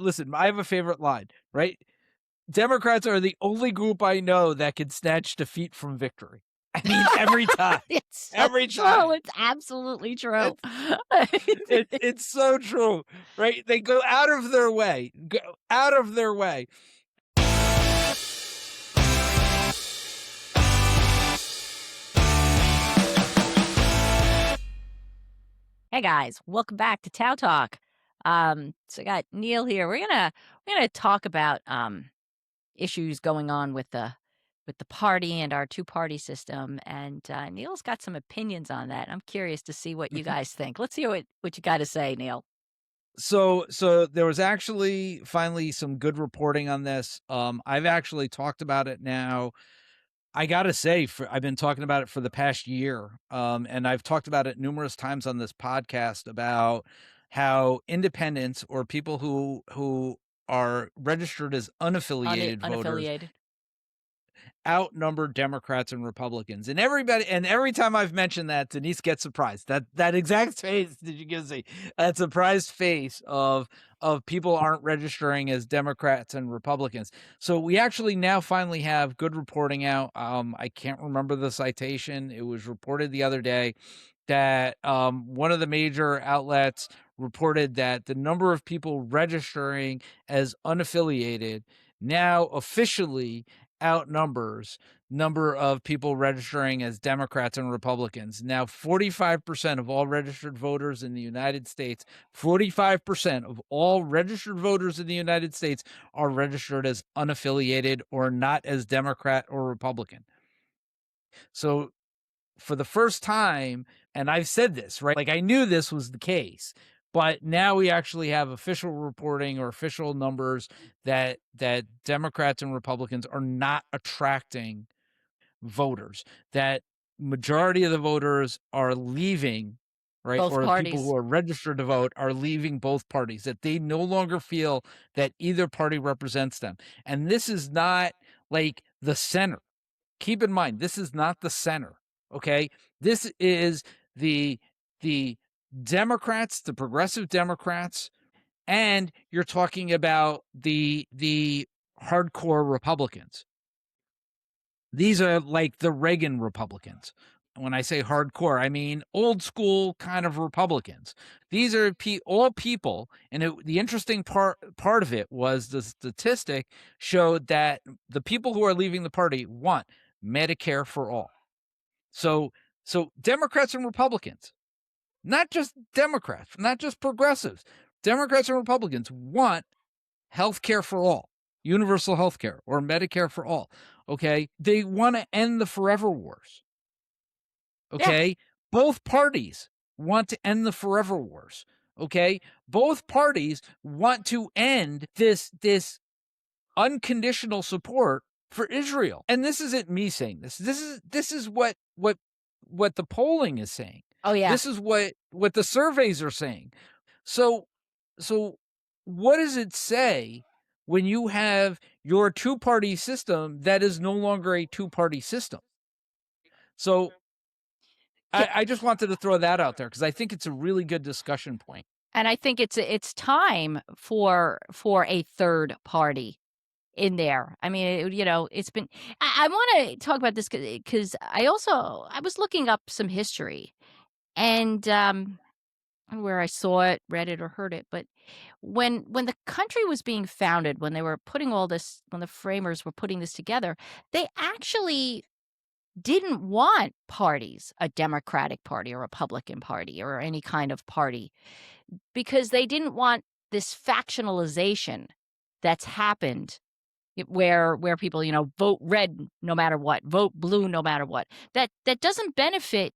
listen, I have a favorite line, right? Democrats are the only group I know that can snatch defeat from victory. I mean, every time. It's so Every true. time. It's absolutely true. It's so true, right? They go out of their way. Hey guys, welcome back to TOWTalk. So I got Neil here. We're gonna talk about issues going on with the party and our two-party system. And Neil's got some opinions on that. I'm curious to see what you guys think. Let's hear what you got to say, Neil. So there was actually finally some good reporting on this. I've actually talked about it now. I gotta say, I've been talking about it for the past year, and I've talked about it numerous times on this podcast about how independents or people who are registered as unaffiliated voters Unaffiliated. outnumber Democrats and Republicans. And every time I've mentioned that, Denise gets surprised. That exact face that you can see, that surprised face of people aren't registering as Democrats and Republicans. So we actually now finally have good reporting out. I can't remember the citation. It was reported the other day that one of the major outlets reported that the number of people registering as unaffiliated now officially outnumbers number of people registering as Democrats and Republicans. Now, 45% of all registered voters in the United States, 45% of all registered voters in the United States are registered as unaffiliated or not as Democrat or Republican. So for the first time, and I've said this, right? Like I knew this was the case, but now we actually have official reporting or official numbers that Democrats and Republicans are not attracting voters, that majority of the voters are leaving, right? Both Or the people parties. who are registered to vote are leaving both parties, that they no longer feel that either party represents them. And this is not like the center. Keep in mind, this is not the center. Okay, this is the Democrats, the progressive Democrats, and you're talking about the hardcore Republicans. These are like the Reagan Republicans. When I say hardcore, I mean old school kind of Republicans. These are all people, and the interesting part of it was the statistic showed that the people who are leaving the party want Medicare for all. So Democrats and Republicans, not just Democrats, not just progressives, Democrats and Republicans want health care for all, universal health care or Medicare for all. Okay. They want to end the forever wars. Okay. Yeah. Both parties want to end the forever wars. Okay. Both parties want to end this unconditional support for Israel. And this isn't me saying this. This is what the polling is saying. Oh yeah. This is what the surveys are saying. So what does it say when you have your two-party system that is no longer a two-party system? So I just wanted to throw that out there because I think it's a really good discussion point. And I think it's time for a third party in there. I mean, it's been. I want to talk about this because I was looking up some history, and where I saw it, read it, or heard it. But when the country was being founded, when they were putting all this, when the framers were putting this together, they actually didn't want parties, a Democratic Party, a Republican Party, or any kind of party, because they didn't want this factionalization that's happened where people, vote red no matter what, vote blue no matter what. That doesn't benefit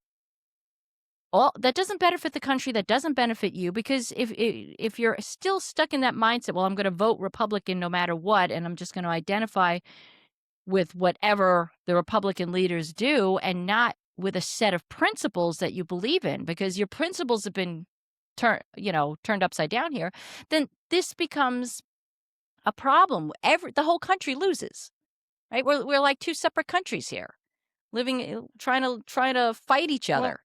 the country, that doesn't benefit you, because if you're still stuck in that mindset, well, I'm going to vote Republican no matter what, and I'm just going to identify with whatever the Republican leaders do and not with a set of principles that you believe in, because your principles have been turned upside down here, then this becomes a problem. The whole country loses, right? We're like two separate countries here, trying to fight each other.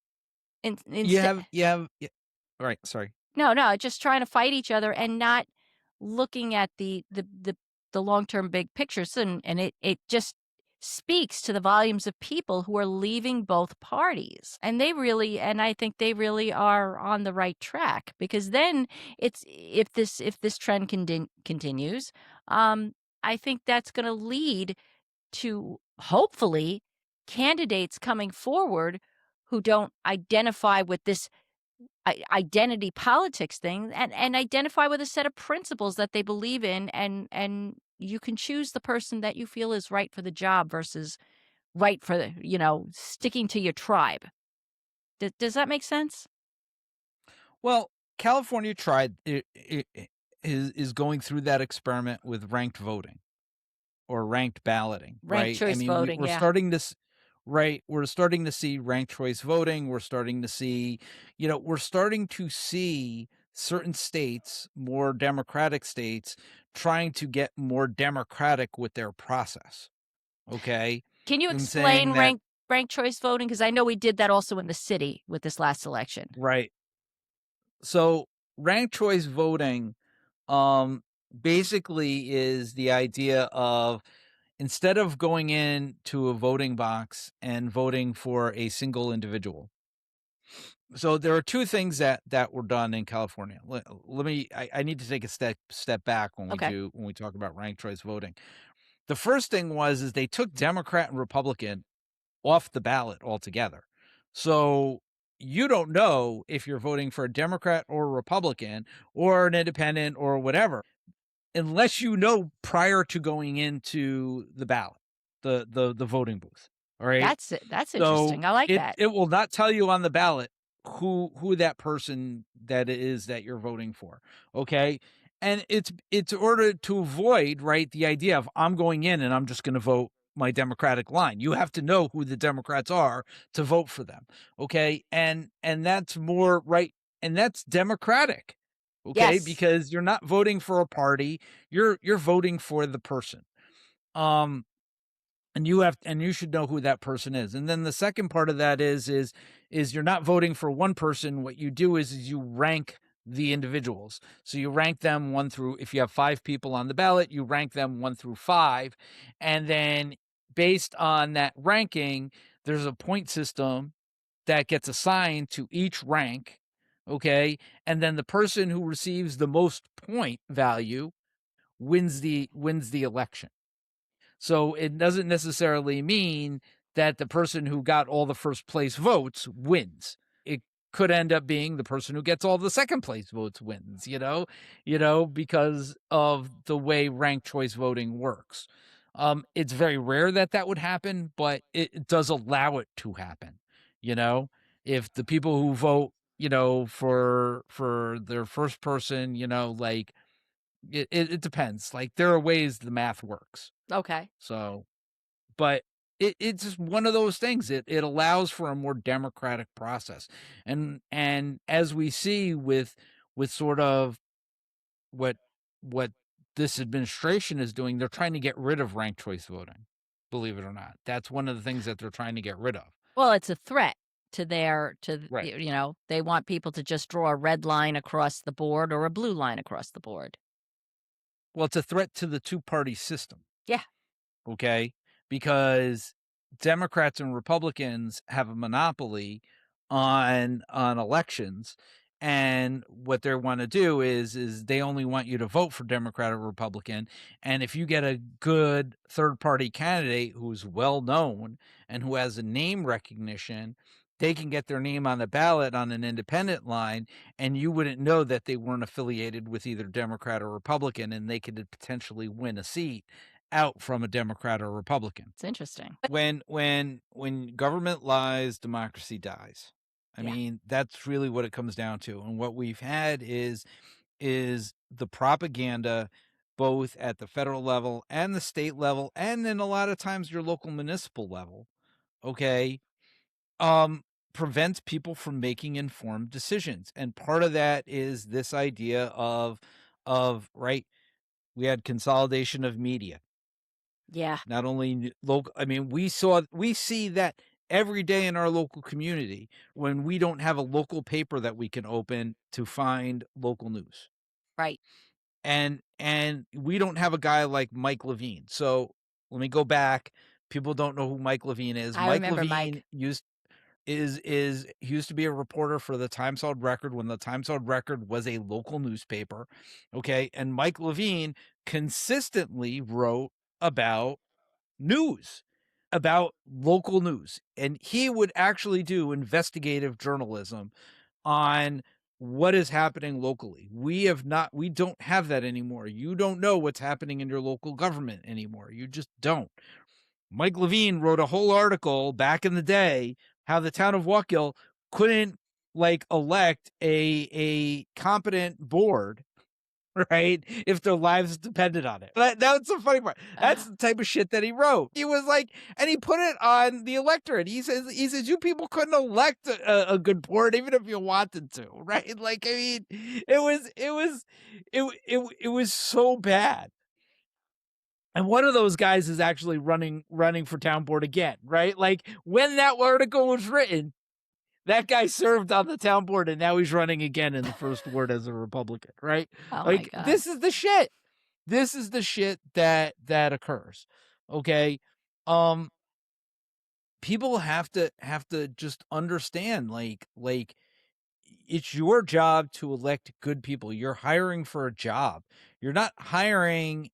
You have right. Sorry. No, just trying to fight each other and not looking at the long-term big pictures, and it just speaks to the volumes of people who are leaving both parties. And I think they really are on the right track, because then it's if this trend continues, um, I think that's going to lead to, hopefully, candidates coming forward who don't identify with this identity politics thing, and identify with a set of principles that they believe in, and you can choose the person that you feel is right for the job versus right for the, sticking to your tribe. Does that make sense? Well, California tried is going through that experiment with ranked voting or ranked balloting, Ranked right? I choice mean, voting, we're yeah. starting to right, we're starting to see ranked choice voting. We're starting to see, we're starting to see certain states, more democratic states, trying to get more democratic with their process. Okay, Can you and saying explain that ranked choice voting? Because I know we did that also in the city with this last election. right. So ranked choice voting um basically is the idea of, instead of going into a voting box and voting for a single individual. So there are two things that were done in California. Let me I need to take a step back when Okay. we talk about ranked choice voting. The first thing was is they took Democrat and Republican off the ballot altogether. So you don't know if you're voting for a Democrat or a Republican or an independent or whatever, unless you know prior to going into the ballot, the voting booth. All right. That's So interesting. I like it that. it will not tell you on the ballot who that person that it is that you're voting for. Okay. And it's order to avoid, right, the idea of I'm going in and I'm just going to vote my Democratic line. You have to know who the Democrats are to vote for them. Okay. And that's more right, and that's democratic. Okay, Yes. because you're not voting for a party, you're voting for the person. Um and you should know who that person is. And then the second part of that is you're not voting for one person. What you do is you rank the individuals. So you rank them one through, if you have 5 people on the ballot, you rank them 1 through 5. And then based on that ranking, there's a point system that gets assigned to each rank. Okay. And then the person who receives the most point value wins the election. So it doesn't necessarily mean that the person who got all the first place votes wins. It could end up being the person who gets all the second place votes wins, because of the way ranked choice voting works. It's very rare that that would happen, but it does allow it to happen. You know, if the people who vote, for their first person, like it depends. Like there are ways the math works. Okay. So, but it's just one of those things. It allows for a more democratic process, and as we see with sort of what what this administration is doing, they're trying to get rid of ranked choice voting. Believe it or not, that's one of the things that they're trying to get rid of. Well, it's a threat to Right. they want people to just draw a red line across the board or a blue line across the board. Well, it's a threat to the two-party system. Yeah. Okay, because Democrats and Republicans have a monopoly on elections, and what they want to do is they only want you to vote for Democrat or Republican, and if you get a good third party candidate who's well known and who has a name recognition, they can get their name on the ballot on an independent line, and you wouldn't know that they weren't affiliated with either Democrat or Republican, and they could potentially win a seat out from a Democrat or Republican. It's interesting. When government lies, democracy dies. I Yeah. mean, that's really what it comes down to. And what we've had is the propaganda both at the federal level and the state level, and then a lot of times your local municipal level, okay, um prevents people from making informed decisions. And part of that is this idea of right, we had consolidation of media. Yeah. Not only local, I mean, we see that every day in our local community when we don't have a local paper that we can open to find local news. Right. and we don't have a guy like Mike Levine. So let me go back. People don't know who Mike Levine is. I Mike remember Levine Mike. is he used to be a reporter for the Times Herald Record when the Times Herald Record was a local newspaper. Okay. And Mike Levine consistently wrote about news, about local news. And he would actually do investigative journalism on what is happening locally. We don't have that anymore. You don't know what's happening in your local government anymore. You just don't. Mike Levine wrote a whole article back in the day how the town of Waukegan couldn't elect a competent board, right? If their lives depended on it. That's the funny part. That's the type of shit that he wrote. He was like, and he put it on the electorate. He says, you people couldn't elect a good board even if you wanted to, right? Like, I mean, it was so bad. And one of those guys is actually running for town board again, right? Like when that article was written, that guy served on the town board and now he's running again in the first ward as a Republican, right? Oh my Like God. this is the shit. This is the shit that occurs. Okay. People have to just understand it's your job to elect good people. You're hiring for a job. You're not hiring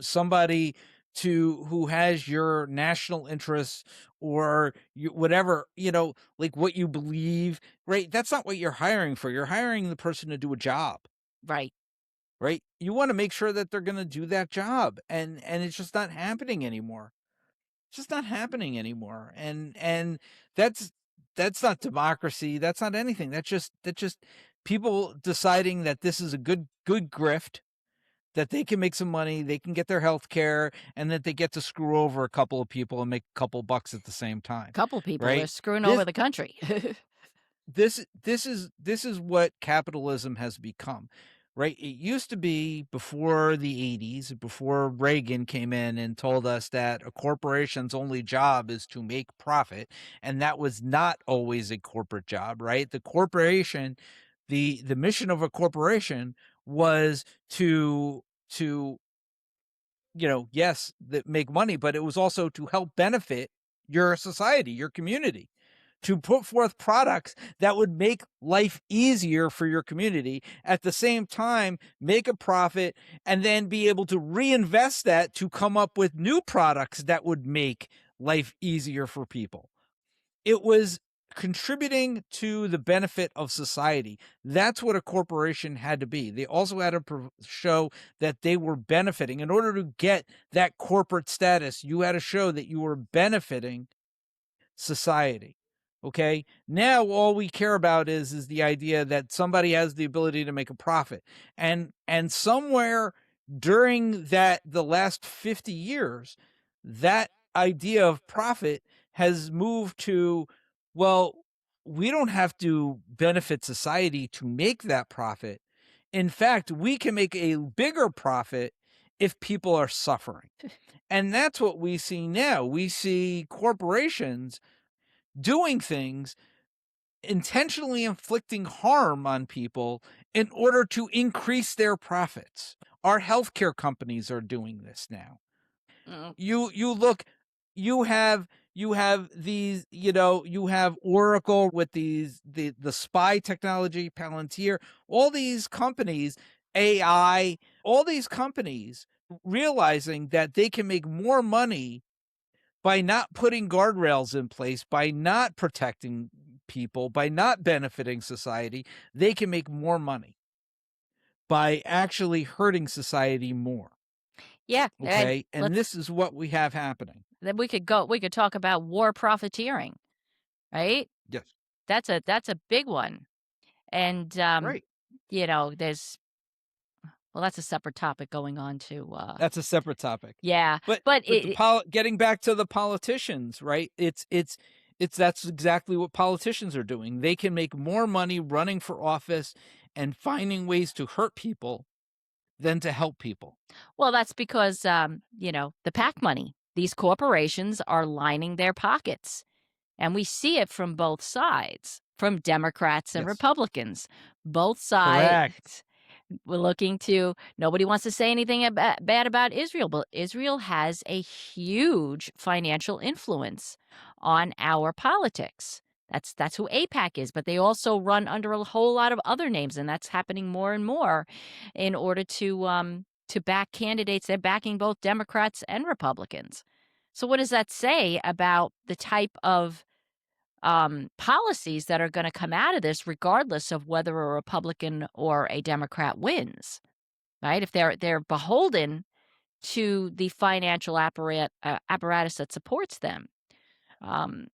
somebody who has your national interests or whatever, like what you believe, right? That's not what you're hiring for. You're hiring the person to do a job, Right. right? You want to make sure that they're going to do that job. And it's just not happening anymore. It's just not happening anymore. And that's not democracy. That's not anything. That's just people deciding that this is a good grift, that they can make some money, they can get their health care, and that they get to screw over a couple of people and make a couple bucks at the same time, Couple people, they're right? screwing over This the country. this is what capitalism has become, right? It used to be before the 80s, before Reagan came in and told us that a corporation's only job is to make profit, and that was not always a corporate job, right? The corporation, the mission of a corporation was to yes, that make money, but it was also to help benefit your society, your community, to put forth products that would make life easier for your community, at the same time make a profit, and then be able to reinvest that to come up with new products that would make life easier for people. It was contributing to the benefit of society. That's what a corporation had to be. They also had to show that they were benefiting. In order to get that corporate status, you had to show that you were benefiting society. Okay. Now all we care about is the idea that somebody has the ability to make a profit. And somewhere during the last 50 years, that idea of profit has moved to, well, we don't have to benefit society to make that profit. In fact, we can make a bigger profit if people are suffering. And that's what we see now. We see corporations doing things, intentionally inflicting harm on people in order to increase their profits. Our healthcare companies are doing this now. Mm. You look, you have these, you have Oracle with the spy technology, Palantir, all these companies, AI, all these companies realizing that they can make more money by not putting guardrails in place, by not protecting people, by not benefiting society. They can make more money by actually hurting society more. Yeah, and Okay. And this is what we have happening. then we could talk about war profiteering, right? Yes. That's a big one. And Right. there's well, that's a separate topic going on to That's a separate topic. yeah, But but getting back to the politicians, right? It's that's exactly what politicians are doing. They can make more money running for office and finding ways to hurt people than to help people. well, that's because the PAC money. These corporations are lining their pockets. And we see it from both sides, from Democrats and Yes. Republicans. Both Correct. sides, We're looking to nobody wants to say anything bad about Israel, but Israel has a huge financial influence on our politics. That's who AIPAC is, but they also run under a whole lot of other names, and that's happening more and more in order to back candidates. They're backing both Democrats and Republicans. So what does that say about the type of policies that are going to come out of this, regardless of whether a Republican or a Democrat wins, right? If they're beholden to the financial apparatus that supports them, um,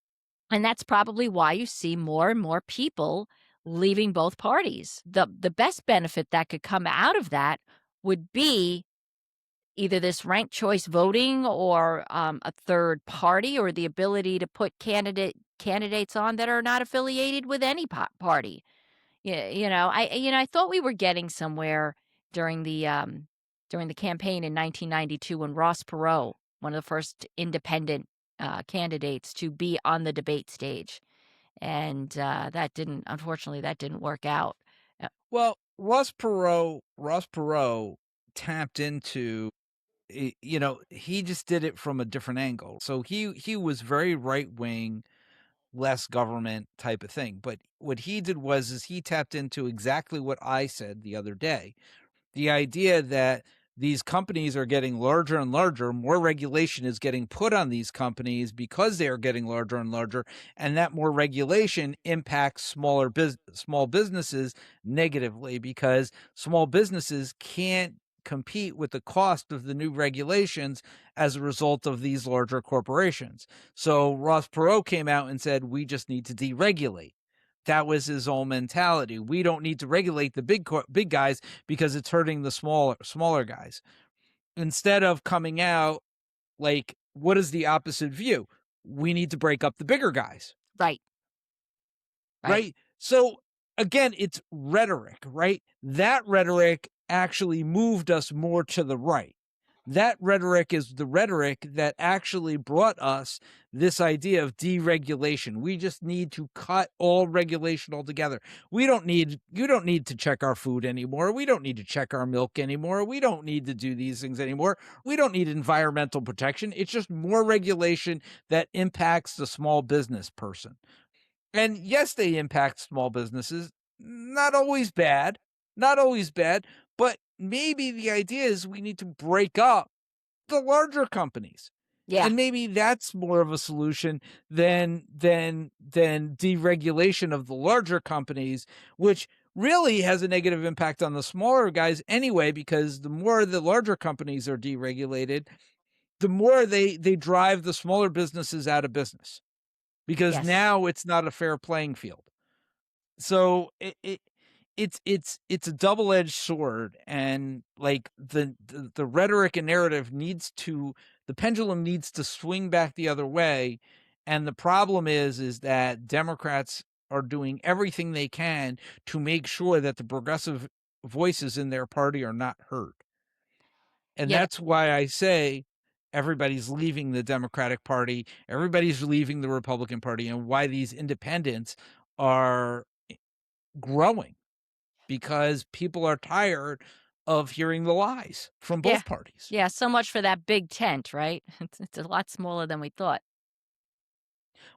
and that's probably why you see more and more people leaving both parties. The best benefit that could come out of that would be either this ranked choice voting or a third party or the ability to put candidates on that are not affiliated with any party. Yeah, I thought we were getting somewhere during the campaign in 1992 when Ross Perot, one of the first independent candidates to be on the debate stage, and unfortunately, that didn't work out. Well, Ross Perot tapped into, he just did it from a different angle. So he was very right wing, less government type of thing. But what he did is he tapped into exactly what I said the other day. The idea that these companies are getting larger and larger, more regulation is getting put on these companies because they are getting larger and larger, and that more regulation impacts small businesses negatively because small businesses can't compete with the cost of the new regulations as a result of these larger corporations. So Ross Perot came out and said, we just need to deregulate. That was his own mentality. We don't need to regulate the big guys because it's hurting the smaller guys. Instead of coming out like, what is the opposite view? We need to break up the bigger guys. Right. Right. Right. So again, it's rhetoric, right? That rhetoric actually moved us more to the right. That rhetoric is the rhetoric that actually brought us this idea of deregulation. We just need to cut all regulation altogether. You don't need to check our food anymore. We don't need to check our milk anymore. We don't need to do these things anymore. We don't need environmental protection. It's just more regulation that impacts the small business person. And yes, they impact small businesses. Not always bad, but maybe the idea is we need to break up the larger companies. Yeah. And maybe that's more of a solution than deregulation of the larger companies, which really has a negative impact on the smaller guys anyway, because the more the larger companies are deregulated, the more they drive the smaller businesses out of business because Yes. now it's not a fair playing field. So it's a double-edged sword, and like the rhetoric and narrative the pendulum needs to swing back the other way. And the problem is that Democrats are doing everything they can to make sure that the progressive voices in their party are not heard. And Yeah. that's why I say everybody's leaving the Democratic Party, everybody's leaving the Republican Party, and why these independents are growing, because people are tired of hearing the lies from Yeah. both parties. Yeah. So much for that big tent, right? It's a lot smaller than we thought.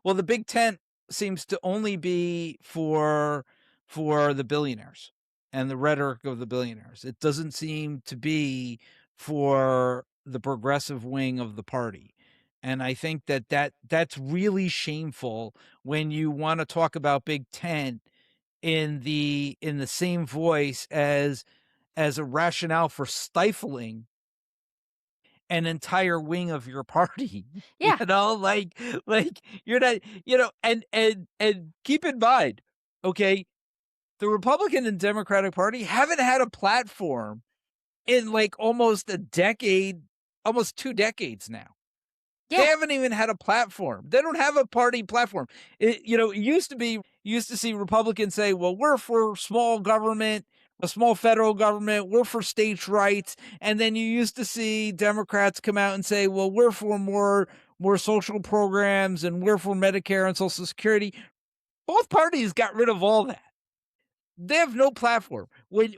Well, the big tent seems to only be for the billionaires and the rhetoric of the billionaires. It doesn't seem to be for the progressive wing of the party. And I think that's really shameful when you want to talk about big tent in the same voice as a rationale for stifling an entire wing of your party. Yeah. Like you're not, and keep in mind, okay, the Republican and Democratic Party haven't had a platform in like almost a decade, almost 2 decades now. They Yeah. haven't even had a platform. They don't have a party platform. It used to be, you used to see Republicans say, well, we're for small government, a small federal government, we're for states' rights. And then you used to see Democrats come out and say, well, we're for more social programs and we're for Medicare and Social Security. Both parties got rid of all that. They have no platform. When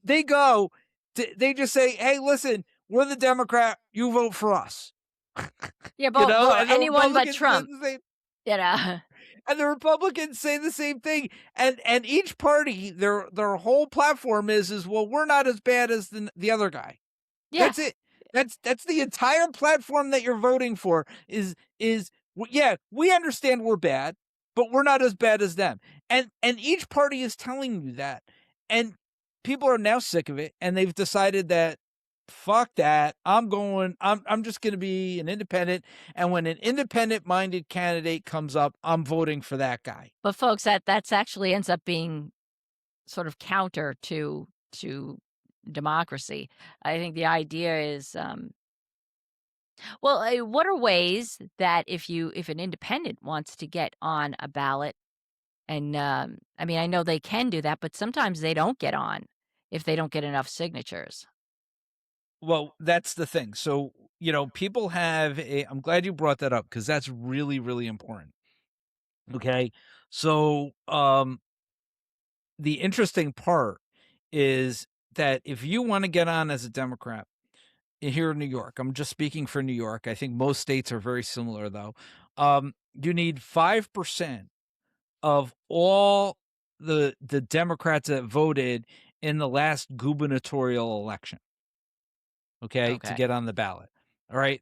they go, they just say, "Hey, listen, we're the Democrat. You vote for us." Yeah, but And the anyone but Republicans say Trump, the same. you know? And the Republicans say the same thing. And each party, their whole platform is well, we're not as bad as the other guy. Yeah, That's it. That's the entire platform that you're voting for yeah, we understand we're bad, but we're not as bad as them. And each party is telling you that. And people are now sick of it, and they've decided that fuck that. I'm just going to be an independent, and when an independent-minded candidate comes up, I'm voting for that guy. but folks, that's actually ends up being sort of counter to democracy. I think the idea is, well, what are ways that if an independent wants to get on a ballot and, I mean, I know they can do that, but sometimes they don't get on if they don't get enough signatures. Well, that's the thing. So, people have I'm glad you brought that up because that's really, really important. Okay. So, the interesting part is that if you want to get on as a Democrat here in New York, I'm just speaking for New York. I think most states are very similar though. You need 5% of all the Democrats that voted in the last gubernatorial election, okay, to Okay. get on the ballot. All right.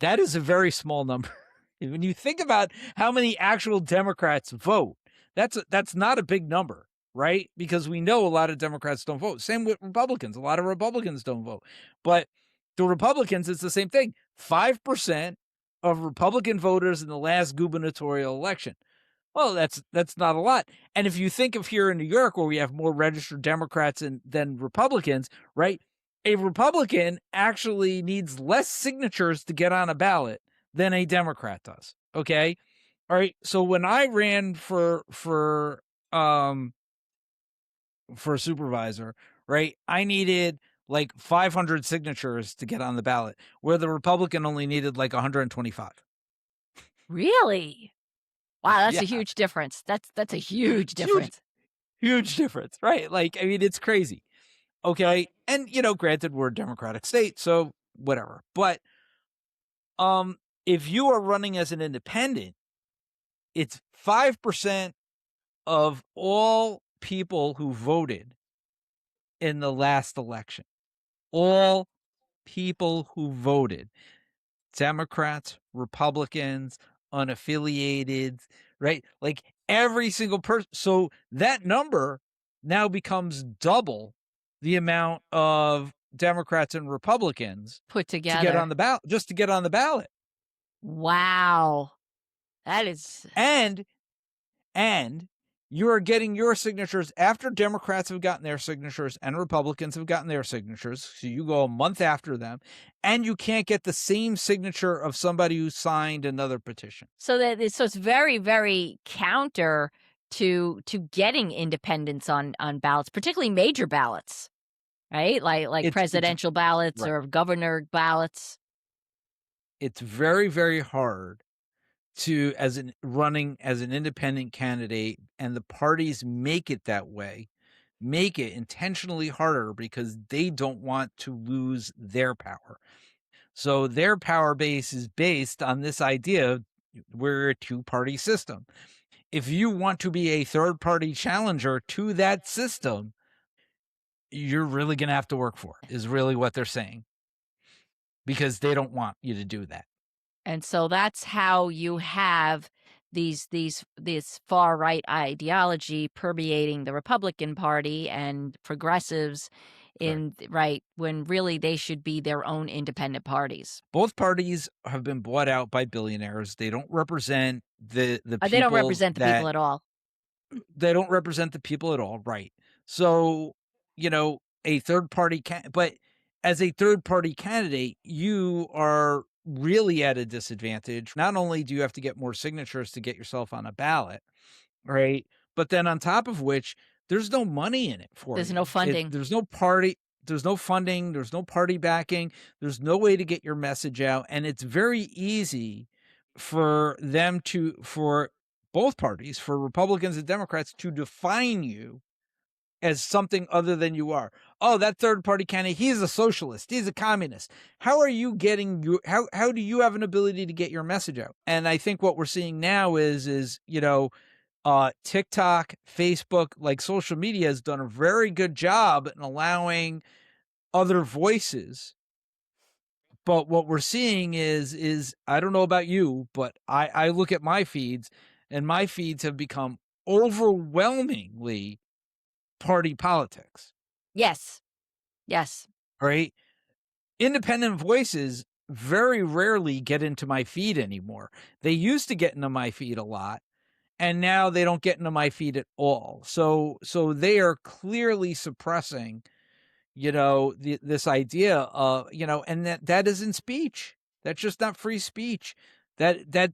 That is a very small number. When you think about how many actual Democrats vote, that's not a big number, right? Because we know a lot of Democrats don't vote. Same with Republicans. A lot of Republicans don't vote. But the Republicans, it's the same thing. 5% of Republican voters in the last gubernatorial election. Well, that's not a lot. And if you think of here in New York, where we have more registered Democrats than Republicans, right? A Republican actually needs less signatures to get on a ballot than a Democrat does. Okay. All right. So when I ran for supervisor, right, I needed like 500 signatures to get on the ballot, where the Republican only needed like 125. Really? Wow, that's Yeah. a huge difference. That's a huge Huge, difference. huge difference, right? Like, I mean, it's crazy. Okay. And, granted, we're a Democratic state, so whatever. But if you are running as an independent, it's 5% of all people who voted in the last election. All people who voted. Democrats, Republicans, unaffiliated, right? Like every single person. So that number now becomes double the amount of Democrats and Republicans Put to get together. on the ballot, just to get on the ballot. Wow. That is And and you are getting your signatures after Democrats have gotten their signatures and Republicans have gotten their signatures. So you go a month after them, and you can't get the same signature of somebody who signed another petition. so it's very, very counter to getting independents on ballots, particularly major ballots, right? Like It's presidential ballots right. or governor ballots. It's very, very hard to running as an independent candidate, and the parties make it that way, make it intentionally harder because they don't want to lose their power. So their power base is based on this idea of we're a two-party system. If you want to be a third-party challenger to that system, you're really going to have to work for it, is really what they're saying, because they don't want you to do that. And so that's how you have this far right ideology permeating the Republican Party and progressives Right. right when really they should be their own independent parties. Both parties have been bought out by billionaires. They don't represent the They don't people represent the people that at all. they don't represent the people at all, right? So, a third party but as a third party candidate, you are really at a disadvantage. Not only do you have to get more signatures to get yourself on a ballot, right? But then on top of which, there's no money in it for There's no you. funding. There's no party, there's no funding, there's no party backing, there's no way to get your message out. And it's very easy for both parties, for Republicans and Democrats, to define you as something other than you are. Oh, that third party candidate, he's a socialist, he's a communist. How are you getting your how do you have an ability to get your message out? And I think what we're seeing now is TikTok, Facebook, like social media has done a very good job in allowing other voices. But what we're seeing is I don't know about you, but I look at my feeds, and my feeds have become overwhelmingly party politics, Yes. Yes. right? Independent voices very rarely get into my feed anymore. They used to get into my feed a lot, and now they don't get into my feed at all. So they are clearly suppressing, this idea of, and that isn't speech. That's just not free speech. That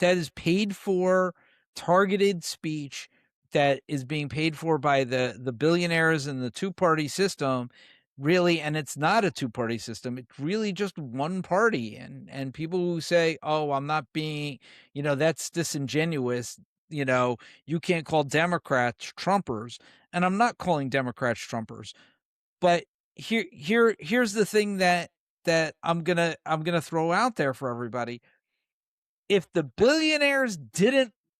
is paid for, targeted speech that is being paid for by the billionaires and the two-party system, really. And it's not a two-party system. It's really just one party. And people who say, oh, I'm not being, that's disingenuous. You can't call Democrats Trumpers. And I'm not calling Democrats Trumpers. But here's the thing that I'm gonna throw out there for everybody. If the billionaires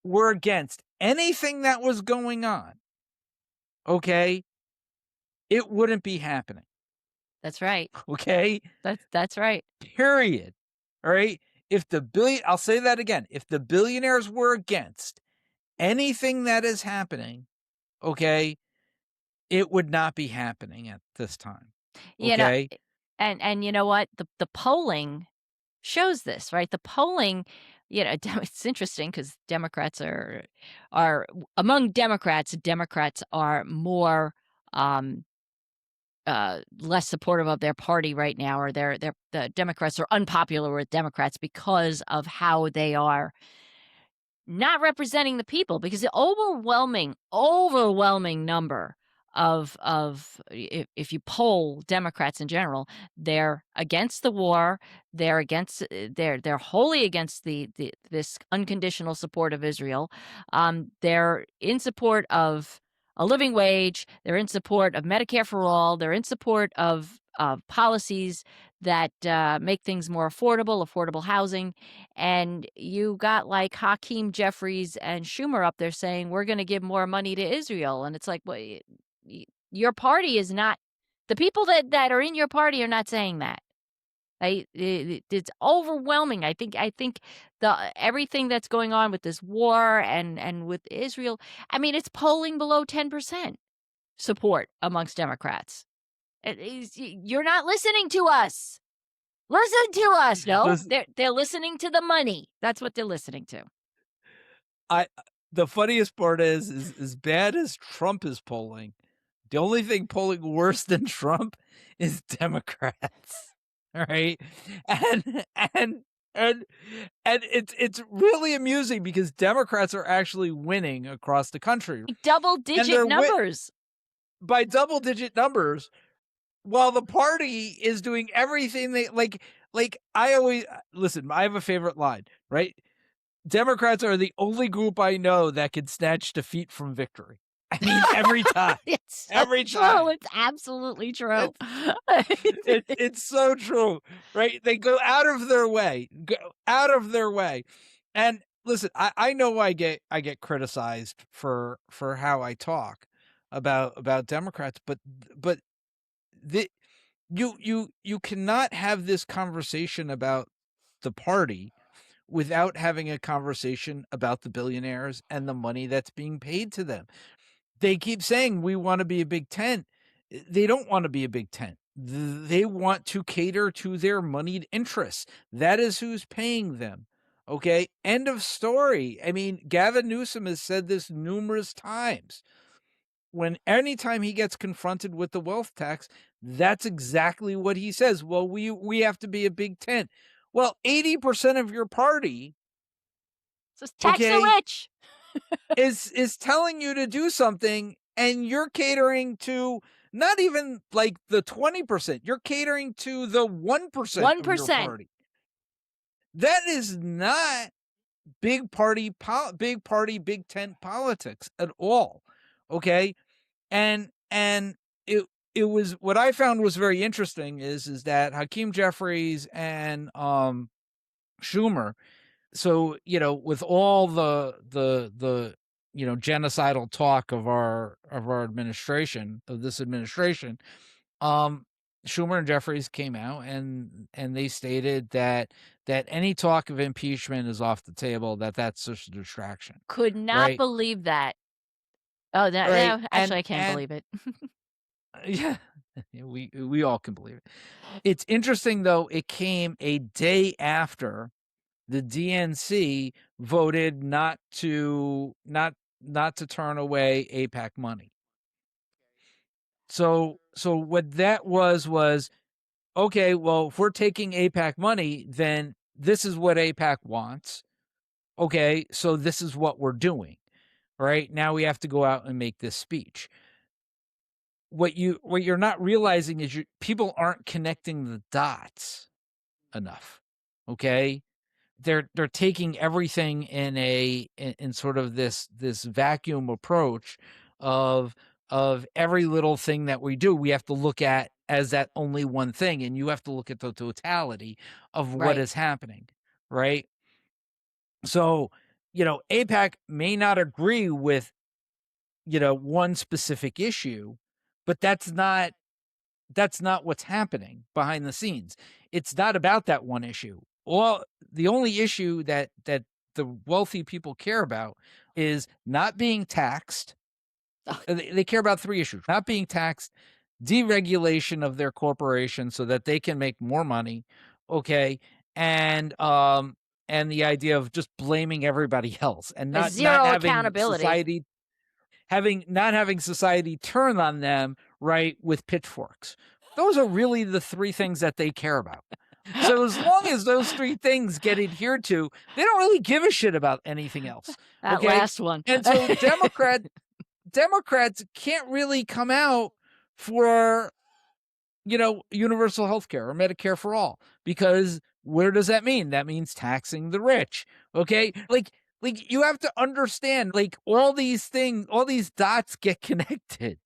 were against anything that was going on, okay, it wouldn't be happening. That's right. Okay? That's right. Period. All right. I'll say that again. If the billionaires were against anything that is happening, okay, it would not be happening at this time. You know, Okay. and you know what? The polling shows this, right? The polling, it's interesting because are among Democrats are more less supportive of their party right now, or the Democrats are unpopular with Democrats because of how they are not representing the people, because the overwhelming number of if you poll Democrats in general, they're against the war, they're wholly against the this unconditional support of Israel. They're in support of a living wage, they're in support of Medicare for all, they're in support of policies that make things more affordable housing. And you got like Hakeem Jeffries and Schumer up there saying, we're going to give more money to Israel. And it's like, well, your party is not, the people that are in your party are not saying that. It's overwhelming. I think everything that's going on with this war and with Israel, I mean, it's polling below 10% support amongst Democrats. You're not listening to us. Listen to us. No, Listen, they're listening to the money. That's what they're listening to. I the funniest part is as bad as Trump is polling, the only thing polling worse than Trump is Democrats. All right. And and and and it's really amusing because Democrats are actually winning across the country. Double And digit numbers. by double digit numbers, while the party is doing everything they like. I always listen, I have a favorite line, right? Democrats are the only group I know that can snatch defeat from victory. I mean, every time. It's so Every true. time. It's absolutely true. It's so true, right? They go out of their way, And listen, I know I get criticized for how I talk about Democrats, but the you cannot have this conversation about the party without having a conversation about the billionaires and the money that's being paid to them. They keep saying we want to be a big tent. They don't want to be a big tent. They want to cater to their moneyed interests. That is who's paying them. Okay. End of story. I mean, Gavin Newsom has said this numerous times. Anytime he gets confronted with the wealth tax, that's exactly what he says. Well, we have to be a big tent. Well, 80% of your party, Just tax the okay, rich. is telling you to do something, and you're catering to not even like the 20%. You're catering to the 1% of your 1%. party. That is not big party, big tent politics at all. Okay. And and it was, what I found was very interesting is that Hakeem Jeffries and Schumer, so, with all the genocidal talk of our administration, of this administration, Schumer and Jeffries came out and they stated that any talk of impeachment is off the table, that's just a distraction, Could not right? believe that. Oh, Right, no, actually, I can't and believe it. yeah, we all can believe it. It's interesting though, it came a day after the DNC voted not to turn away AIPAC money. So what that was, okay, well, if we're taking AIPAC money, then this is what AIPAC wants. Okay, so this is what we're doing. Right? Now we have to go out and make this speech. What you're not realizing is people aren't connecting the dots enough. Okay? They're taking everything in sort of this vacuum approach of every little thing that we do, we have to look at as that only one thing, and you have to look at the totality of what Right. is happening, right? So, AIPAC may not agree with one specific issue, but that's not what's happening behind the scenes. It's not about that one issue. Well, the only issue that the wealthy people care about is not being taxed. They care about three issues: not being taxed, deregulation of their corporation so that they can make more money, okay, and the idea of just blaming everybody else and not Zero having accountability. society turn on them, right, with pitchforks. Those are really the three things that they care about. So as long as those three things get adhered to, they don't really give a shit about anything else. That Okay. last one. And so Democrats can't really come out for, universal health care or Medicare for all, because where does that mean? That means taxing the rich. Okay. Like you have to understand, like, all these dots get connected.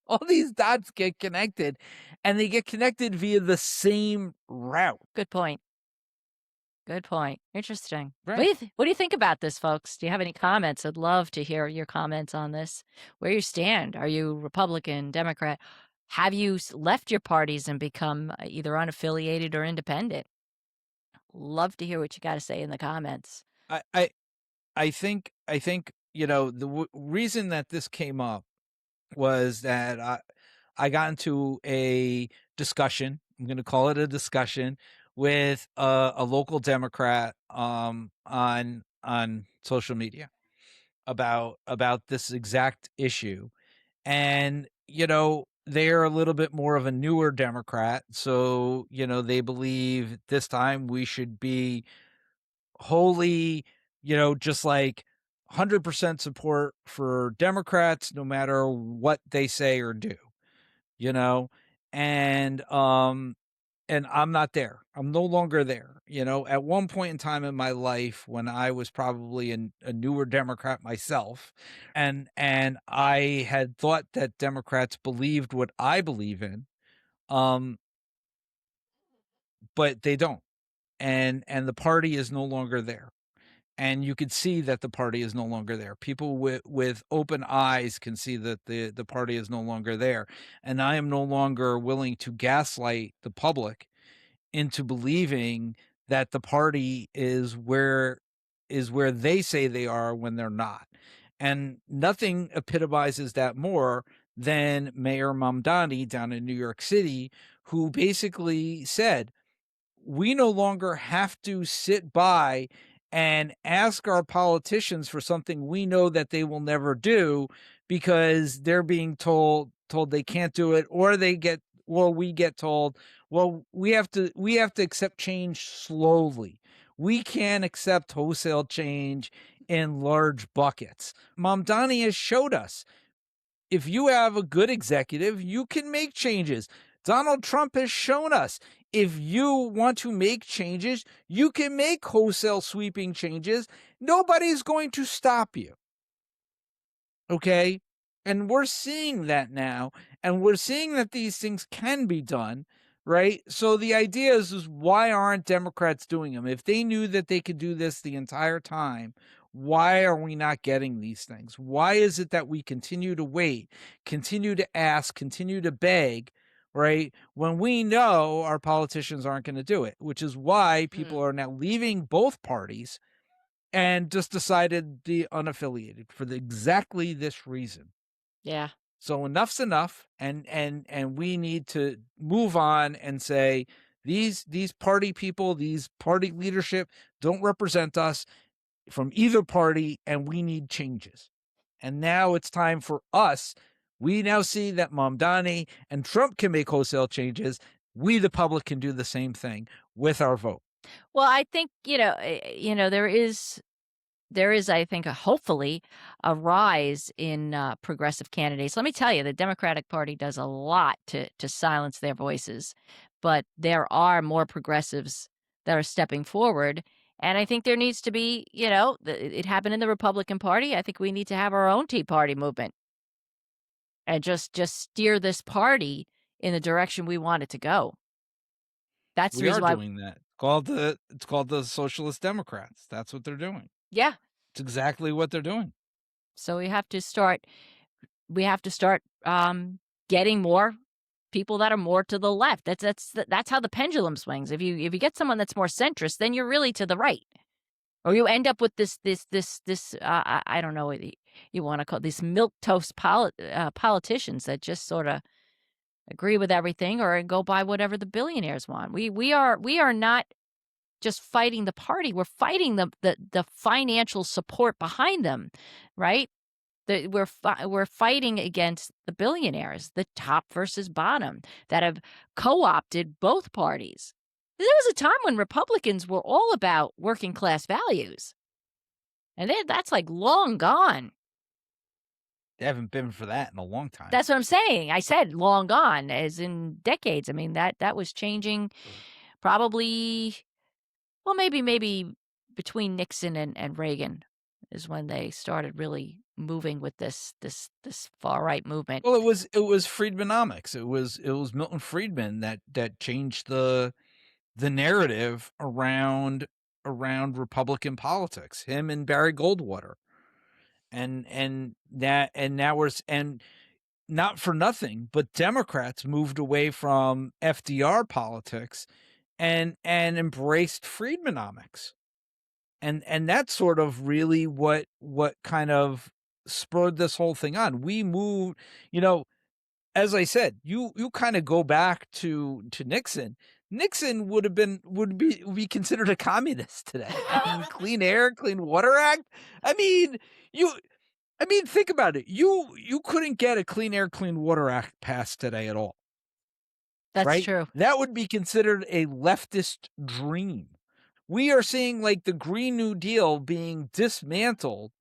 All these dots get connected, and they get connected via the same route. Good point. Good point. Interesting. Right. What do you think about this, folks? Do you have any comments? I'd love to hear your comments on this. Where you stand? Are you Republican, Democrat? Have you left your parties and become either unaffiliated or independent? Love to hear what you got to say in the comments. I think the reason that this came up was that I got into a discussion. I'm going to call it a discussion with a local Democrat on social media about this exact issue, and they're a little bit more of a newer Democrat, so they believe this time we should be wholly, just like 100% support for Democrats no matter what they say or do, you know? And I'm not there. I'm no longer there. At one point in time in my life when I was probably a newer Democrat myself, and I had thought that Democrats believed what I believe in, um, but they don't. And the party is no longer there. And you could see that the party is no longer there. People with open eyes can see that the party is no longer there. And I am no longer willing to gaslight the public into believing that the party is where they say they are when they're not. And nothing epitomizes that more than Mayor Mamdani down in New York City, who basically said, we no longer have to sit by and ask our politicians for something we know that they will never do, because they're being told they can't do it, or we get told, well, we have to accept change slowly. We can't accept wholesale change in large buckets. Mamdani has showed us, if you have a good executive, you can make changes. Donald Trump has shown us, if you want to make changes, you can make wholesale sweeping changes. Nobody's going to stop you. Okay? And we're seeing that now, and we're seeing that these things can be done, right? So the idea is why aren't Democrats doing them? If they knew that they could do this the entire time, why are we not getting these things? Why is it that we continue to wait, continue to ask, continue to beg, right? When we know our politicians aren't going to do it, which is why people Mm, are now leaving both parties and just decided the unaffiliated for exactly this reason. yeah. So enough's enough, and we need to move on and say these party people, these party leadership don't represent us from either party, and we need changes. And now it's time for us. We now see that Mamdani and Trump can make wholesale changes. We, the public, can do the same thing with our vote. Well, I think, there is, I think, hopefully a rise in progressive candidates. Let me tell you, the Democratic Party does a lot to silence their voices, but there are more progressives that are stepping forward. And I think there needs to be, it happened in the Republican Party. I think we need to have our own Tea Party movement and just steer this party in the direction we want it to go. That's the We are reason why, doing that. It's called the Socialist Democrats. That's what they're doing. yeah. It's exactly what they're doing. So we have to start getting more people that are more to the left. That's how the pendulum swings. If you get someone that's more centrist, then you're really to the right, or you end up with this. I don't know what you want to call these milk toast politicians that just sort of agree with everything or go by whatever the billionaires want. We are not just fighting the party. We're fighting the financial support behind them, right? We're fighting against the billionaires, the top versus bottom, that have co-opted both parties. There was a time when Republicans were all about working class values, and that's like long gone. They haven't been for that in a long time. That's what I'm saying. I said long gone, as in decades. I mean that was changing probably. Well, maybe between Nixon and Reagan is when they started really moving with this far right movement. Well, it was Friedmanomics. It was Milton Friedman that changed the narrative around Republican politics. Him and Barry Goldwater, and now and not for nothing, but Democrats moved away from FDR politics and embraced Friedmanomics. And that's sort of really what kind of spurred this whole thing on. We moved, as I said, you kind of go back to Nixon. Nixon would be considered a communist today. I mean, Clean Air, Clean Water Act. I mean, you think about it. You couldn't get a Clean Air, Clean Water Act passed today at all, That's right? true. That would be considered a leftist dream. We are seeing like the Green New Deal being dismantled.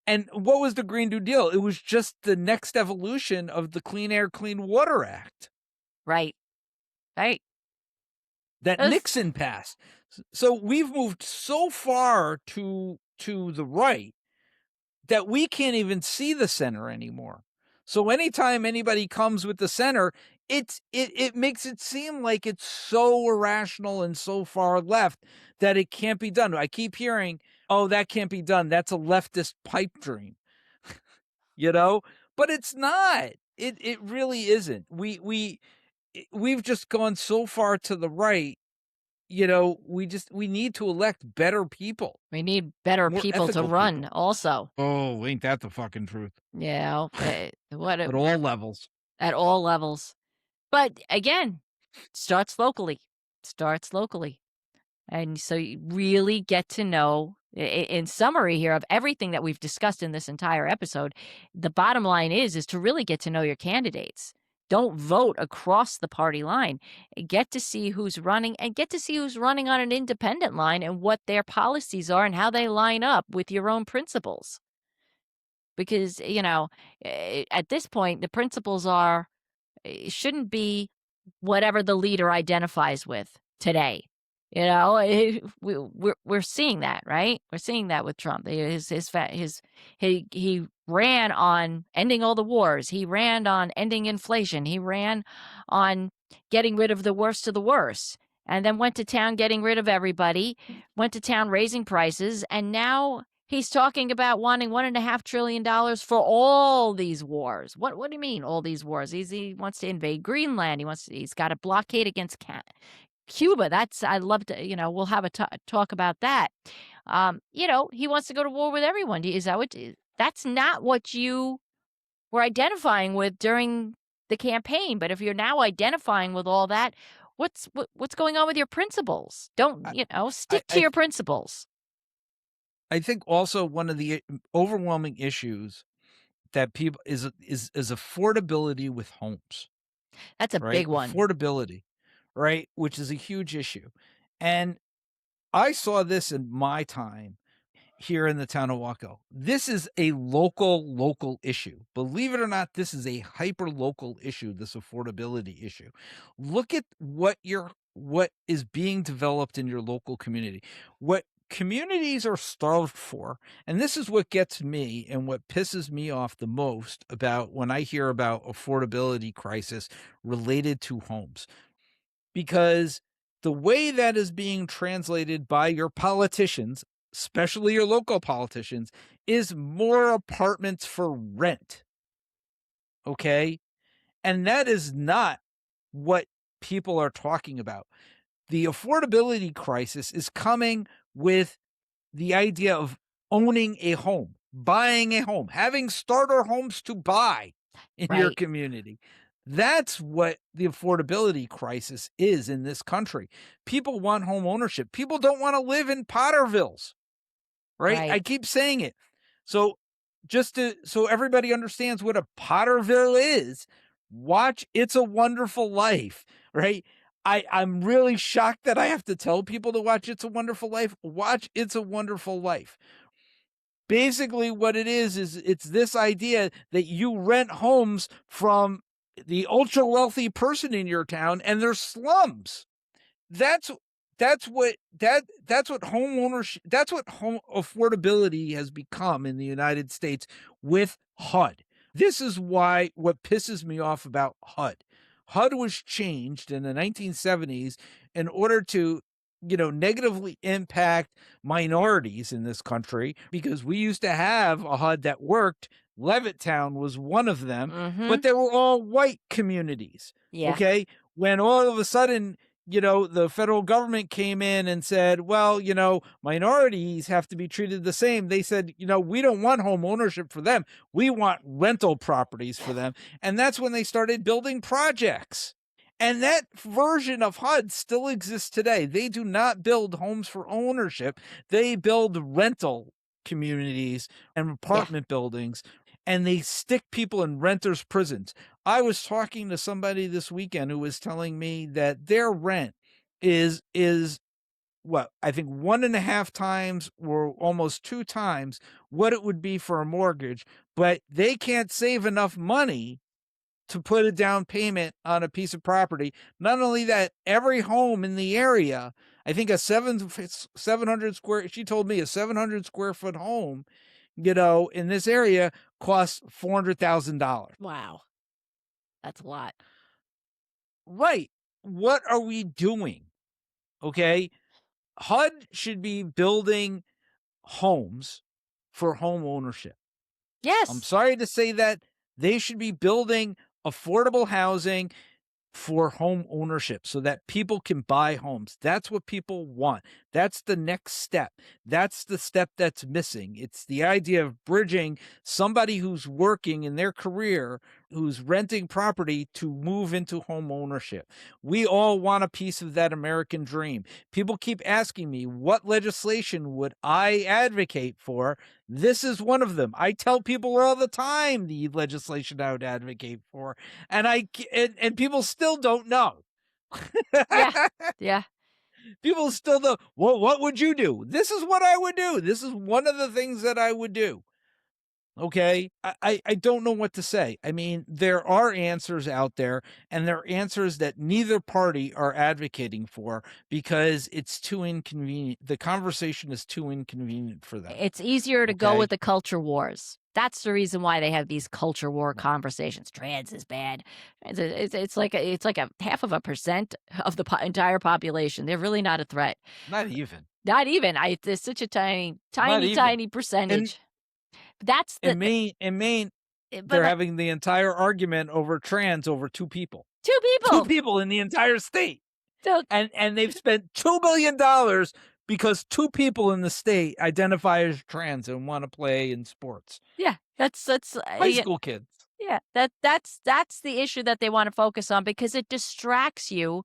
And what was the Green New Deal? It was just the next evolution of the Clean Air, Clean Water Act Right. Right. that Those Nixon passed. So we've moved so far to the right that we can't even see the center anymore. So anytime anybody comes with the center, it makes it seem like it's so irrational and so far left that it can't be done. I keep hearing, "Oh, that can't be done. That's a leftist pipe dream." you know, but it's not. It really isn't. We've just gone so far to the right. We need to elect better people, we need better more people to ethical run people. also. Oh, ain't that the fucking truth? What At all levels. at all levels. But again, starts locally. Starts locally. And so you really get to know, in summary here of everything that we've discussed in this entire episode, the bottom line is to really get to know your candidates. Don't vote across the party line. Get to see who's running and get to see who's running on an independent line and what their policies are and how they line up with your own principles. Because, at this point, the principles are, it shouldn't be whatever the leader identifies with today. You know, we're seeing that, right? We're seeing that with Trump. He ran on ending all the wars. He ran on ending inflation. He ran on getting rid of the worst of the worst, and then went to town getting rid of everybody. Went to town raising prices, and now he's talking about wanting $1.5 trillion for all these wars. What do you mean all these wars? He wants to invade Greenland. He's got a blockade against Cuba. That's I love to, we'll have a talk about that. He wants to go to war with everyone. Is that what? That's not what you were identifying with during the campaign. But if you're now identifying with all that, what's going on with your principles? Don't I I stick to I your principles. I think also one of the overwhelming issues that people is affordability with homes, That's a right? big one, Affordability, right? Which is a huge issue. And I saw this in my time here in the town of Waco. This is a local issue. Believe it or not, this is a hyper local issue, this affordability issue. Look at what is being developed in your local community. What communities are starved for, and this is what gets me and what pisses me off the most about when I hear about affordability crisis related to homes, because the way that is being translated by your politicians, especially your local politicians, is more apartments for rent. Okay. And that is not what people are talking about. The affordability crisis is coming with the idea of owning a home, buying a home, having starter homes to buy in your right? community. That's what the affordability crisis is in this country. People want home ownership. People don't want to live in Pottervilles, right? I Right. keep saying it. So so everybody understands what a Potterville is, watch It's a Wonderful Life, right? I'm really shocked that I have to tell people to watch It's a Wonderful Life. Watch It's a Wonderful Life. Basically, what it is it's this idea that you rent homes from the ultra wealthy person in your town and they're slums. That's that's what home ownership, that's what home affordability has become in the United States with HUD. This is why what pisses me off about HUD. HUD was changed in the 1970s in order to, negatively impact minorities in this country, because we used to have a HUD that worked. Levittown was one of them, Mm-hmm. but they were all white communities. Yeah. Okay. When all of a sudden, the federal government came in and said, well, minorities have to be treated the same. They said, we don't want home ownership for them. We want rental properties for them. And that's when they started building projects. And that version of HUD still exists today. They do not build homes for ownership. They build rental communities and Yeah. apartment buildings, and they stick people in renters' prisons. I was talking to somebody this weekend who was telling me that their rent is what I think 1.5 times or almost 2 times what it would be for a mortgage, but they can't save enough money to put a down payment on a piece of property. Not only that, every home in the area, I think 700 square, she told me a 700 square foot home, in this area costs $400,000. Wow. That's a lot. Right. What are we doing? Okay. HUD should be building homes for home ownership. I'm Yes. sorry to say that. They should be building affordable housing for home ownership so that people can buy homes. That's what people want. That's the next step. That's the step that's missing. It's the idea of bridging somebody who's working in their career, who's renting property, to move into home ownership. We all want a piece of that American dream. People keep asking me, what legislation would I advocate for? This is one of them. I tell people all the time the legislation I would advocate for, and and people still don't know. Yeah. Yeah. People still don't. Well, what would you do? This is what I would do. This is one of the things that I would do. Okay, I don't know what to say. I mean, there are answers out there, and there are answers that neither party are advocating for because it's too inconvenient. The conversation is too inconvenient for them. It's easier to go Okay, with the culture wars. That's the reason why they have these culture war right. conversations. Trans is bad. It's like a half of a percent of the entire population. They're really not a threat. Not even, Not even. It's such a tiny, not tiny, even. tiny And percentage. That's in Maine, but they're having the entire argument over trans over two people, two two people. people in the entire state. So And they've spent $2 billion because two people in the state identify as trans and want to play in sports. yeah, that's High yeah, school kids. yeah. That's the issue that they want to focus on because it distracts you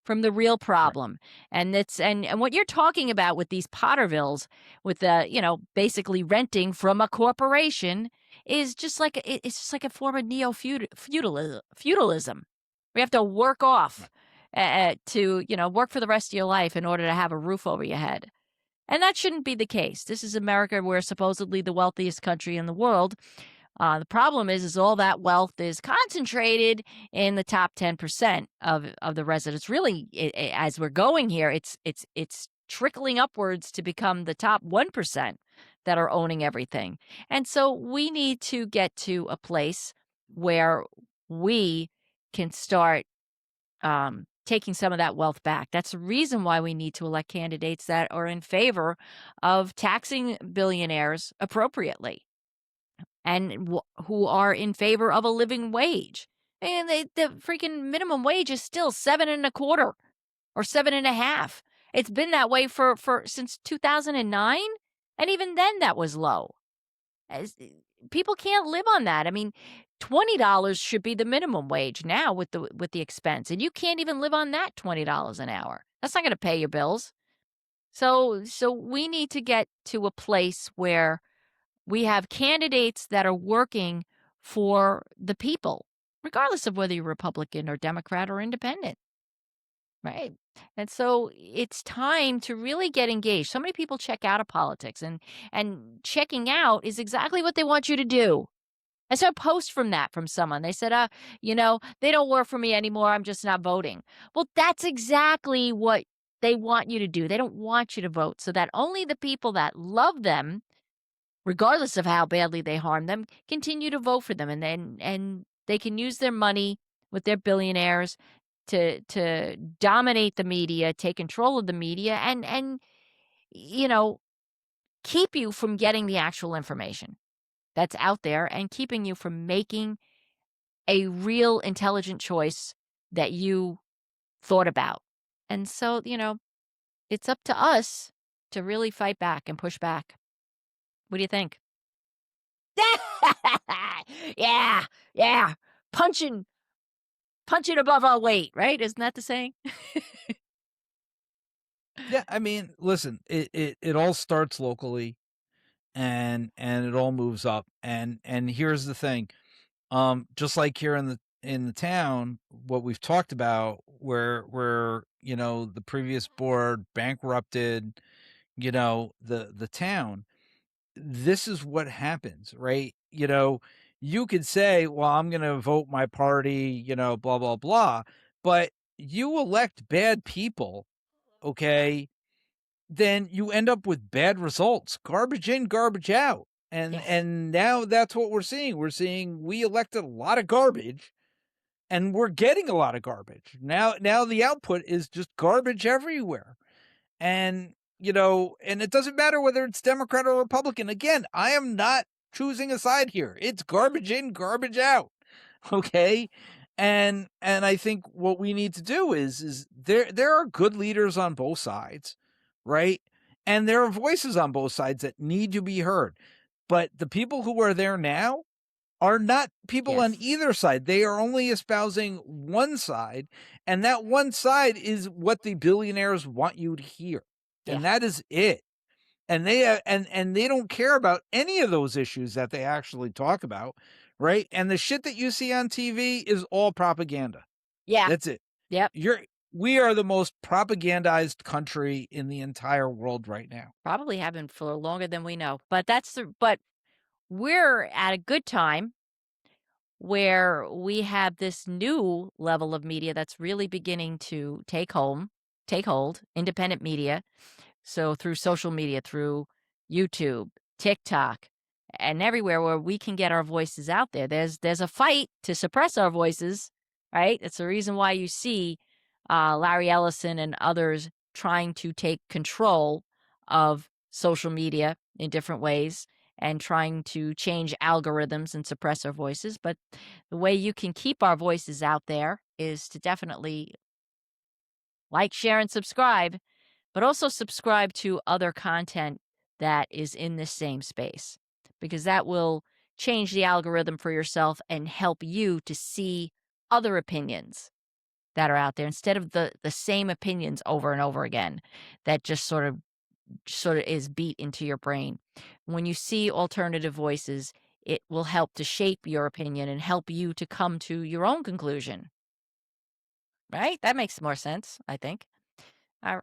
from the real Right. problem. And it's and what you're talking about with these Pottervilles, with the basically renting from a corporation, is just like it's just like a form of neo feudalism. We have to work off Right. to work for the rest of your life in order to have a roof over your head. And that shouldn't be the case. This is America. We're supposedly the wealthiest country in the world. The problem is all that wealth is concentrated in the top 10% of the residents. Really, as we're going here, it's trickling upwards to become the top 1% that are owning everything. And so we need to get to a place where we can start taking some of that wealth back. That's the reason why we need to elect candidates that are in favor of taxing billionaires appropriately and who are in favor of a living wage. And the freaking minimum wage is still 7.25 or 7.5. It's been that way for since 2009, and even then that was low. As, people can't live on that. I mean, $20 should be the minimum wage now with the expense, and you can't even live on that $20 an hour. That's not going to pay your bills. So we need to get to a place where we have candidates that are working for the people, regardless of whether you're Republican or Democrat or independent, right? And so it's time to really get engaged. So many people check out of politics, and checking out is exactly what they want you to do. I saw a post from someone. They said, they don't work for me anymore. I'm just not voting. Well, that's exactly what they want you to do. They don't want you to vote so that only the people that love them, regardless of how badly they harm them, continue to vote for them, and they can use their money with their billionaires to dominate the media, take control of the media, and you know keep you from getting the actual information that's out there and keeping you from making a real intelligent choice that you thought about. And so, it's up to us to really fight back and push back. What do you think? Yeah, yeah. Punching punching above our weight, right? Isn't that the saying? Yeah, I mean, listen, it all starts locally and it all moves up. And here's the thing. Just like here in the town, what we've talked about where the previous board bankrupted, the town. This is what happens, right? You could say, well, I'm going to vote my party, blah, blah, blah. But you elect bad people, okay, then you end up with bad results, garbage in, garbage out. And Yes. and now that's what we're seeing. We're seeing we elected a lot of garbage and we're getting a lot of garbage. Now the output is just garbage everywhere. And, and it doesn't matter whether it's Democrat or Republican. Again, I am not choosing a side here. It's garbage in, garbage out. Okay? And I think what we need to do is there are good leaders on both sides, right? And there are voices on both sides that need to be heard. But the people who are there now are not people on Yes. either side. They are only espousing one side, and that one side is what the billionaires want you to hear. Yeah. And that is it. And and they don't care about any of those issues that they actually talk about, right? And the shit that you see on TV is all propaganda. Yeah. That's it. Yep. We are the most propagandized country in the entire world right now. Probably have been for longer than we know. But we're at a good time where we have this new level of media that's really beginning to take hold, independent media. So through social media, through YouTube, TikTok, and everywhere where we can get our voices out there. There's a fight to suppress our voices, right? It's the reason why you see Larry Ellison and others trying to take control of social media in different ways and trying to change algorithms and suppress our voices. But the way you can keep our voices out there is to definitely like, share, and subscribe, but also subscribe to other content that is in the same space because that will change the algorithm for yourself and help you to see other opinions that are out there instead of the same opinions over and over again that just sort of is beat into your brain. When you see alternative voices, it will help to shape your opinion and help you to come to your own conclusion. Right? That makes more sense, I think. Uh,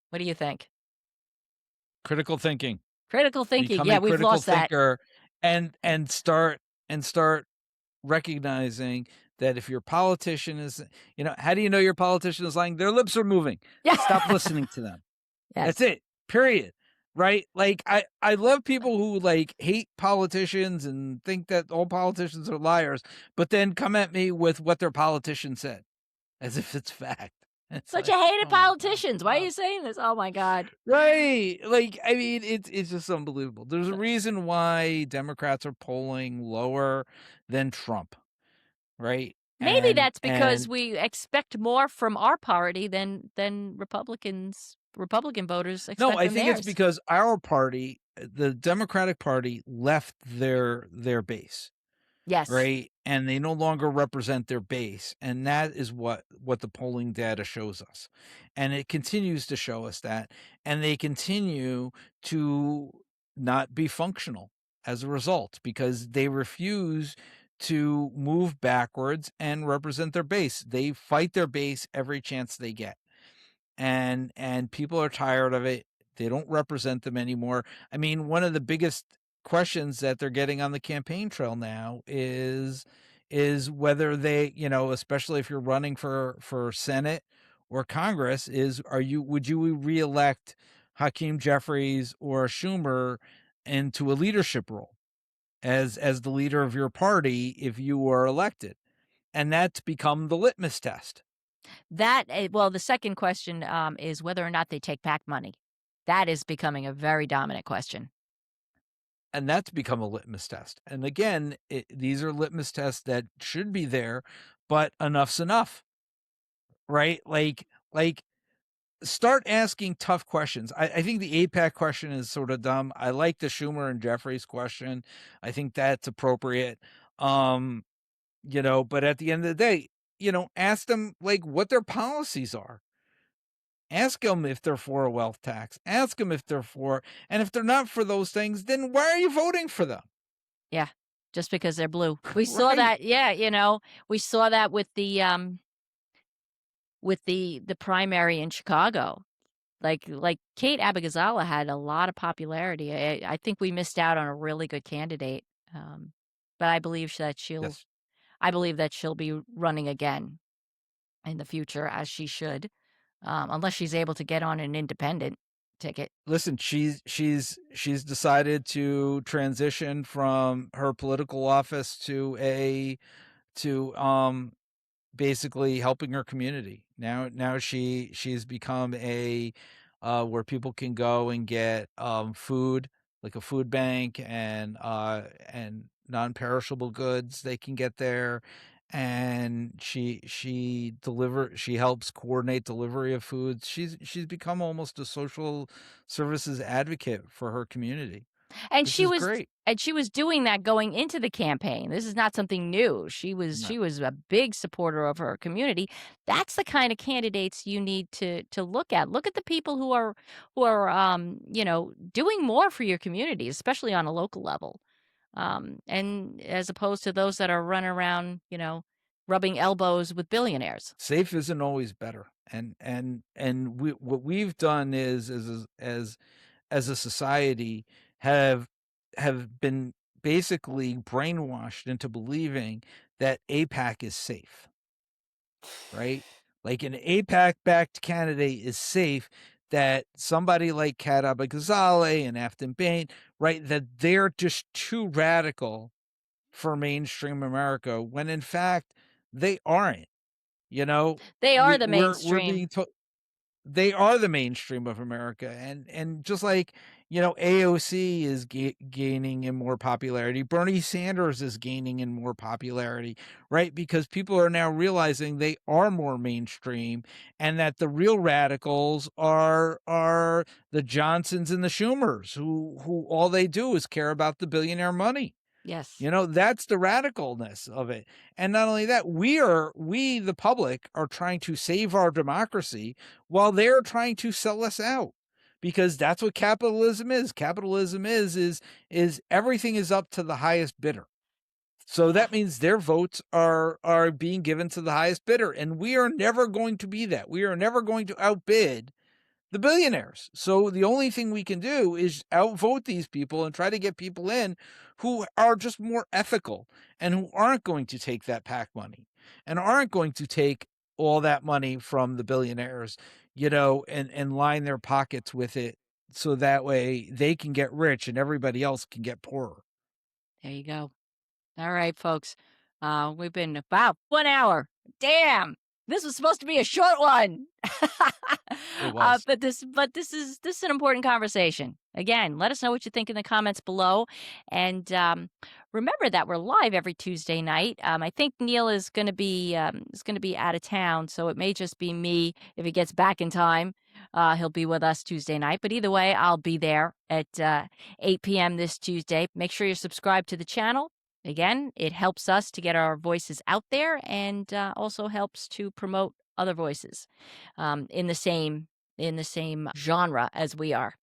What do you think? Critical thinking. Critical thinking. Become Yeah, a we've critical lost that. thinker and start recognizing that if your politician is, how do you know your politician is lying? Their lips are moving. Yeah. Stop listening to them. That's Yes. it. Period. Right? Like I love people who like hate politicians and think that all politicians are liars, but then come at me with what their politician said as if it's fact. It's But you like, hated oh my God, politicians. Why are stop. you saying this? Oh my god. Right. Like, I mean, it's just unbelievable. There's a reason why Democrats are polling lower than Trump, right? Maybe And that's because and we expect more from our party than Republican voters no, expect I from think it's theirs. because our party, the Democratic Party, left their base. Yes. Right? And they no longer represent their base, and that is what the polling data shows us. And it continues to show us that, and they continue to not be functional as a result because they refuse to move backwards and represent their base. They fight their base every chance they get, and people are tired of it. They don't represent them anymore. I mean, one of the biggest questions that they're getting on the campaign trail now is whether they, especially if you're running for Senate or Congress, is are you would you reelect Hakeem Jeffries or Schumer into a leadership role as the leader of your party if you were elected? And that's become the litmus test. Well, the second question is whether or not they take back money. That is becoming a very dominant question. And that's become a litmus test. And again, these are litmus tests that should be there, but enough's enough, right? Like start asking tough questions. I think the APAC question is sort of dumb. I like the Schumer and Jeffries question. I think that's appropriate. Um, but at the end of the day, ask them like what their policies are. Ask them if they're for a wealth tax. Ask them if they're for, and if they're not for those things, then why are you voting for them? Yeah, just because they're blue. We saw Right. that, yeah, we saw that with the primary in Chicago. Like Kate Abigazala had a lot of popularity. I think we missed out on a really good candidate, but Yes. I believe that she'll be running again in the future, as she should, unless she's able to get on an independent ticket. Listen, she's decided to transition from her political office to basically helping her community. Now she's become a where people can go and get food, like a food bank and non-perishable goods they can get there. And she helps coordinate delivery of foods. She's become almost a social services advocate for her community, And which she is was great. and she was doing that going into the campaign. This is not something new. No. She was a big supporter of her community. That's the kind of candidates you need to look at. Look at the people who are doing more for your community, especially on a local level. And as opposed to those that are running around, rubbing elbows with billionaires. Safe isn't always better. And what we've done is as a society have been basically brainwashed into believing that AIPAC is safe, right? Like an AIPAC-backed candidate is safe, that somebody like Kat Abou-Ghazaleh and Afton Bain, right, that they're just too radical for mainstream America, when in fact they aren't. You know, They are the we're mainstream. being told they are the mainstream of America, and just like, AOC is gaining in more popularity, Bernie Sanders is gaining in more popularity, right? Because people are now realizing they are more mainstream, and that the real radicals are the Johnsons and the Schumers, who all they do is care about the billionaire money. Yes. That's the radicalness of it. And not only that, we, the public, are trying to save our democracy while they're trying to sell us out. Because that's what capitalism is. Capitalism is everything is up to the highest bidder. So Yeah. that means their votes are being given to the highest bidder. And we are never going to be that. We are never going to outbid the billionaires. So the only thing we can do is outvote these people and try to get people in who are just more ethical, and who aren't going to take that PAC money, and aren't going to take all that money from the billionaires, and line their pockets with it, so that way they can get rich and everybody else can get poorer. There you go. All right, folks. We've been about 1 hour. Damn, this was supposed to be a short one. It was. But this is an important conversation. Again, let us know what you think in the comments below, and remember that we're live every Tuesday night. I think Neil is going to be out of town, so it may just be me if he gets back in time. He'll be with us Tuesday night, but either way, I'll be there at 8 p.m. this Tuesday. Make sure you're subscribed to the channel. Again, it helps us to get our voices out there, and also helps to promote other voices in the same genre as we are.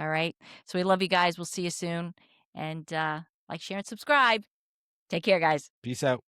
All right. So we love you guys. We'll see you soon. And like, share, and subscribe. Take care, guys. Peace out.